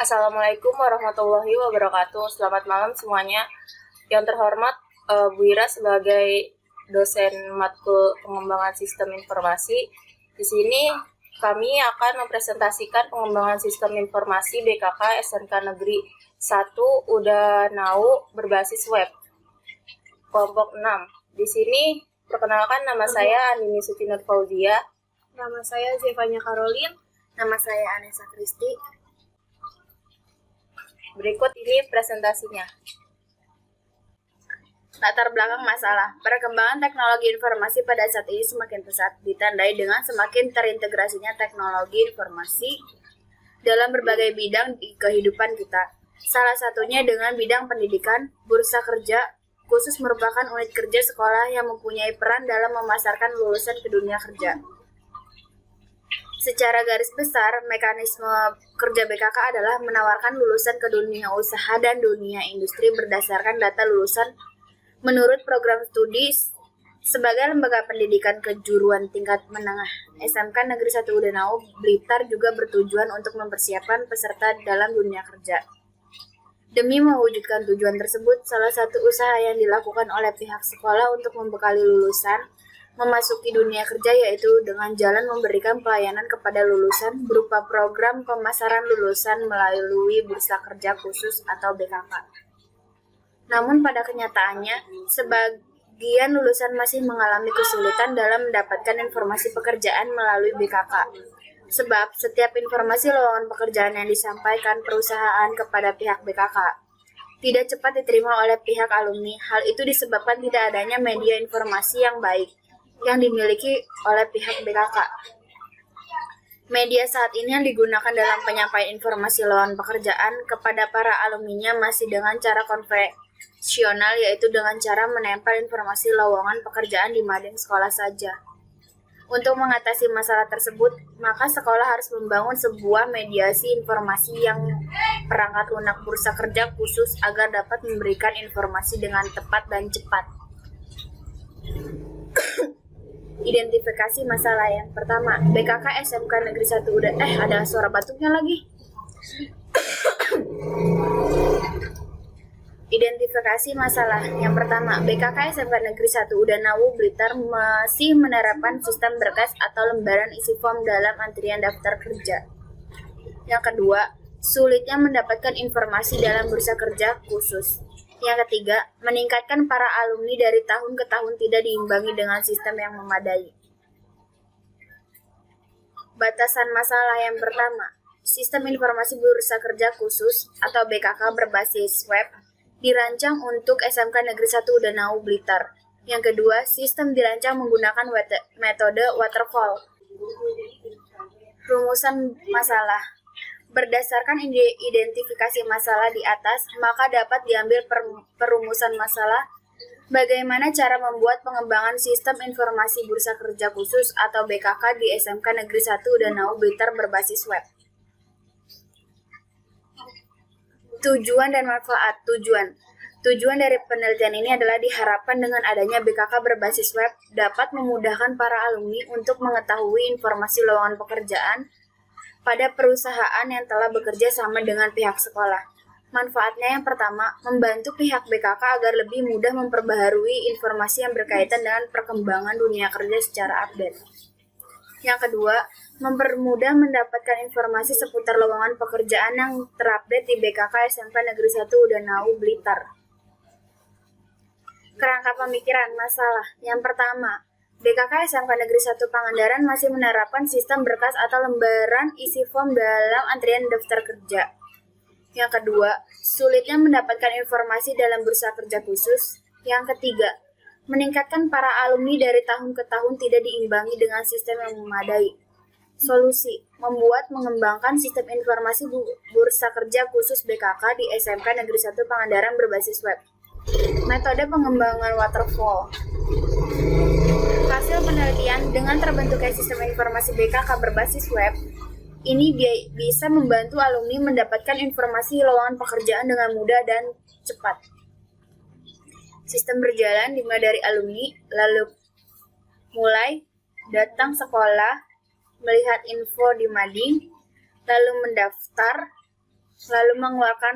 Assalamualaikum warahmatullahi wabarakatuh. Selamat malam semuanya. Yang terhormat, Bu Ira sebagai dosen matkul pengembangan sistem informasi. Di sini kami akan mempresentasikan pengembangan sistem informasi BKK SMK Negeri 1 Udanau berbasis web. Kelompok 6. Di sini perkenalkan, nama saya Andini Sutinur Fauzia. Nama saya Zevanya Karolin. Nama saya Anessa Kristi. Berikut ini presentasinya. Latar belakang masalah. Perkembangan teknologi informasi pada saat ini semakin pesat, ditandai dengan semakin terintegrasinya teknologi informasi dalam berbagai bidang di kehidupan kita. Salah satunya dengan bidang pendidikan. Bursa kerja khusus merupakan unit kerja sekolah yang mempunyai peran dalam memasarkan lulusan ke dunia kerja. Secara garis besar, mekanisme kerja BKK adalah menawarkan lulusan ke dunia usaha dan dunia industri berdasarkan data lulusan menurut program studi. Sebagai lembaga pendidikan kejuruan tingkat menengah, SMK Negeri 1 Udanau Blitar juga bertujuan untuk mempersiapkan peserta dalam dunia kerja. Demi mewujudkan tujuan tersebut, salah satu usaha yang dilakukan oleh pihak sekolah untuk membekali lulusan memasuki dunia kerja yaitu dengan jalan memberikan pelayanan kepada lulusan berupa program pemasaran lulusan melalui bursa kerja khusus atau BKK. Namun pada kenyataannya, sebagian lulusan masih mengalami kesulitan dalam mendapatkan informasi pekerjaan melalui BKK. Sebab setiap informasi lowongan pekerjaan yang disampaikan perusahaan kepada pihak BKK tidak cepat diterima oleh pihak alumni. Hal itu disebabkan tidak adanya media informasi yang baik yang dimiliki oleh pihak BKK. Media saat ini yang digunakan dalam penyampaian informasi lowongan pekerjaan kepada para alumninya masih dengan cara konvensional, yaitu dengan cara menempel informasi lowongan pekerjaan di mading sekolah saja. Untuk mengatasi masalah tersebut, maka sekolah harus membangun sebuah mediasi informasi yang perangkat lunak bursa kerja khusus agar dapat memberikan informasi dengan tepat dan cepat. Identifikasi masalah yang pertama, BKK SMK Negeri 1 ada suara batuknya lagi. Identifikasi masalah yang pertama, BKK SMK Negeri 1 Udanau Blitar masih menerapkan sistem berkas atau lembaran isi form dalam antrian daftar kerja. Yang kedua, sulitnya mendapatkan informasi dalam bursa kerja khusus. Yang ketiga, meningkatkan para alumni dari tahun ke tahun tidak diimbangi dengan sistem yang memadai. Batasan masalah yang pertama, sistem informasi bursa kerja khusus atau BKK berbasis web dirancang untuk SMK Negeri 1 Udanau Blitar. Yang kedua, sistem dirancang menggunakan metode waterfall. Rumusan masalah. Berdasarkan identifikasi masalah di atas, maka dapat diambil perumusan masalah. Bagaimana cara membuat pengembangan sistem informasi bursa kerja khusus atau BKK di SMK Negeri 1 Udanau Blitar berbasis web. Tujuan dan manfaat. Tujuan dari penelitian ini adalah diharapkan dengan adanya BKK berbasis web dapat memudahkan para alumni untuk mengetahui informasi lowongan pekerjaan pada perusahaan yang telah bekerja sama dengan pihak sekolah. Manfaatnya yang pertama, membantu pihak BKK agar lebih mudah memperbaharui informasi yang berkaitan dengan perkembangan dunia kerja secara update. Yang kedua, mempermudah mendapatkan informasi seputar lowongan pekerjaan yang terupdate di BKK SMK Negeri 1 Udanau Blitar. Kerangka pemikiran masalah. Yang pertama, BKK SMK Negeri 1 Pangandaran masih menerapkan sistem berkas atau lembaran isi form dalam antrian daftar kerja. Yang kedua, sulitnya mendapatkan informasi dalam bursa kerja khusus. Yang ketiga, meningkatkan para alumni dari tahun ke tahun tidak diimbangi dengan sistem yang memadai. Solusi, membuat mengembangkan sistem informasi bursa kerja khusus BKK di SMK Negeri 1 Pangandaran berbasis web. Metode pengembangan waterfall. Hasil penelitian dengan terbentuknya sistem informasi BKK berbasis web, ini bisa membantu alumni mendapatkan informasi lowongan pekerjaan dengan mudah dan cepat. Sistem berjalan dimulai dari alumni, lalu mulai datang sekolah, melihat info di mading, lalu mendaftar, lalu mengeluarkan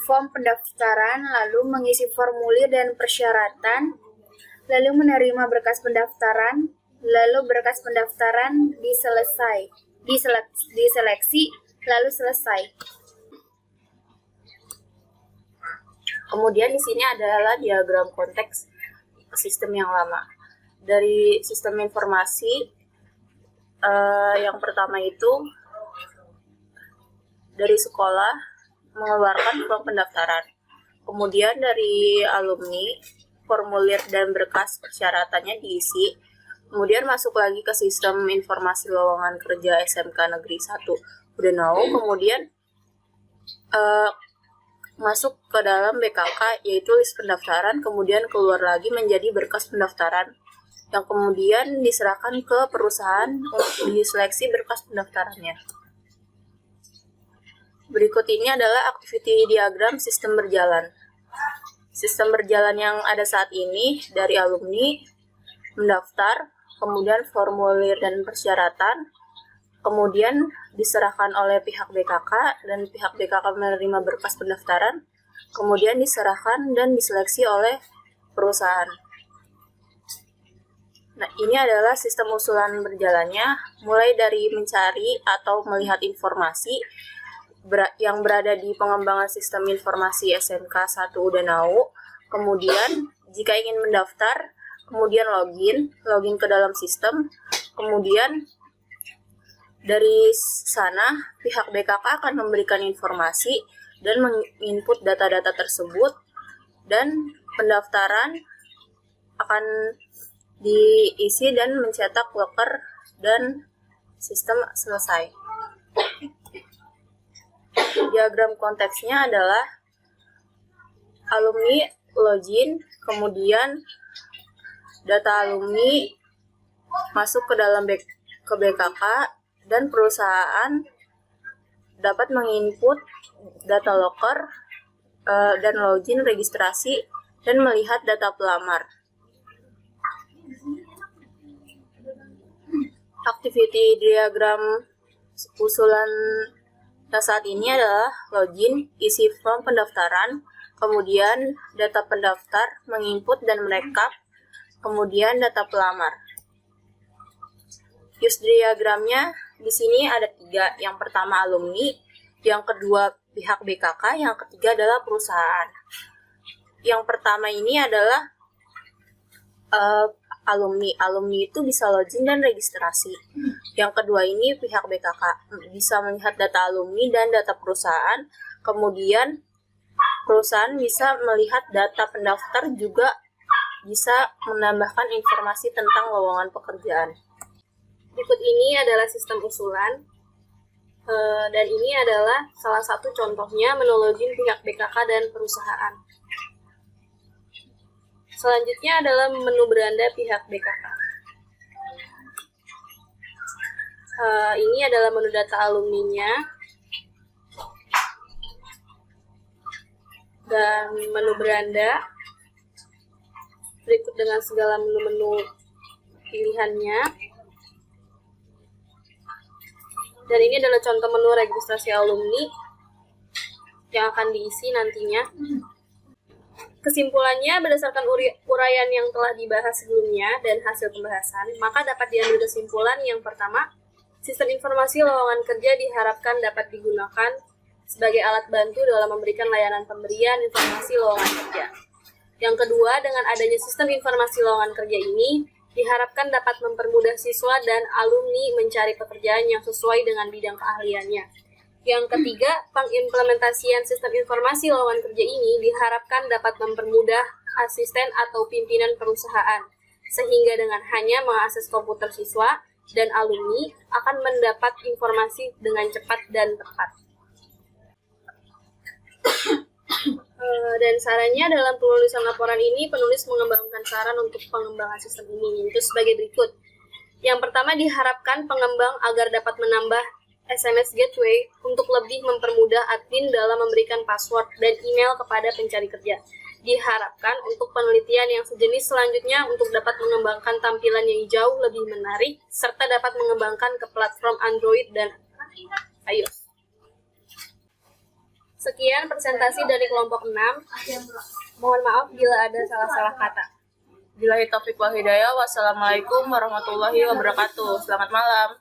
form pendaftaran, lalu mengisi formulir dan persyaratan, lalu menerima berkas pendaftaran, lalu berkas pendaftaran diseleksi, lalu selesai. Kemudian di sini adalah diagram konteks sistem yang lama. Dari sistem informasi, yang pertama itu dari sekolah mengeluarkan form pendaftaran. Kemudian dari alumni, formulir dan berkas persyaratannya diisi. Kemudian masuk lagi ke sistem informasi lowongan kerja SMK Negeri 1 Udenau. Kemudian masuk ke dalam BKK, yaitu list pendaftaran, kemudian keluar lagi menjadi berkas pendaftaran yang kemudian diserahkan ke perusahaan untuk diseleksi berkas pendaftarannya. Berikut ini adalah activity diagram sistem berjalan. Sistem berjalan yang ada saat ini dari alumni mendaftar, kemudian formulir dan persyaratan, kemudian diserahkan oleh pihak BKK dan pihak BKK menerima berkas pendaftaran, kemudian diserahkan dan diseleksi oleh perusahaan. Nah, ini adalah sistem usulan berjalannya, mulai dari mencari atau melihat informasi yang berada di pengembangan sistem informasi SMK 1 Udenau, kemudian jika ingin mendaftar, kemudian login ke dalam sistem, kemudian dari sana, pihak BKK akan memberikan informasi dan menginput data-data tersebut, dan pendaftaran akan diisi dan mencetak loker dan sistem selesai. Diagram konteksnya adalah alumni login, kemudian data alumni masuk ke dalam ke BKK, dan perusahaan dapat menginput data loker dan login registrasi dan melihat data pelamar. Activity diagram usulan saat ini adalah login, isi form pendaftaran, kemudian data pendaftar, menginput dan merekap, kemudian data pelamar. Use diagramnya di sini ada 3. Yang pertama alumni, yang kedua pihak BKK, yang ketiga adalah perusahaan. Yang pertama ini adalah alumni. Alumni itu bisa login dan registrasi. Yang kedua ini pihak BKK bisa melihat data alumni dan data perusahaan. Kemudian perusahaan bisa melihat data pendaftar, juga bisa menambahkan informasi tentang lowongan pekerjaan. Berikut ini adalah sistem usulan, dan ini adalah salah satu contohnya menu login pihak BKK dan perusahaan. Selanjutnya adalah menu beranda pihak BKK. Ini adalah menu data alumninya dan menu beranda, berikut dengan segala menu-menu pilihannya. Dan ini adalah contoh menu registrasi alumni yang akan diisi nantinya. Kesimpulannya, berdasarkan uraian yang telah dibahas sebelumnya dan hasil pembahasan, maka dapat diambil kesimpulan yang pertama, sistem informasi lowongan kerja diharapkan dapat digunakan sebagai alat bantu dalam memberikan layanan pemberian informasi lowongan kerja. Yang kedua, dengan adanya sistem informasi lowongan kerja ini, diharapkan dapat mempermudah siswa dan alumni mencari pekerjaan yang sesuai dengan bidang keahliannya. Yang ketiga, pengimplementasian sistem informasi lowongan kerja ini diharapkan dapat mempermudah asisten atau pimpinan perusahaan, sehingga dengan hanya mengakses komputer siswa dan alumni akan mendapat informasi dengan cepat dan tepat. Dan sarannya dalam penulisan laporan ini, penulis mengembangkan saran untuk pengembangan sistem ini, yaitu sebagai berikut. Yang pertama, diharapkan pengembang agar dapat menambah SMS gateway untuk lebih mempermudah admin dalam memberikan password dan email kepada pencari kerja. Diharapkan untuk penelitian yang sejenis selanjutnya untuk dapat mengembangkan tampilan yang jauh lebih menarik, serta dapat mengembangkan ke platform Android dan iOS. Sekian presentasi dari kelompok 6. Mohon maaf bila ada salah-salah kata. Billahi taufiq wal hidayah. Wassalamualaikum warahmatullahi wabarakatuh. Selamat malam.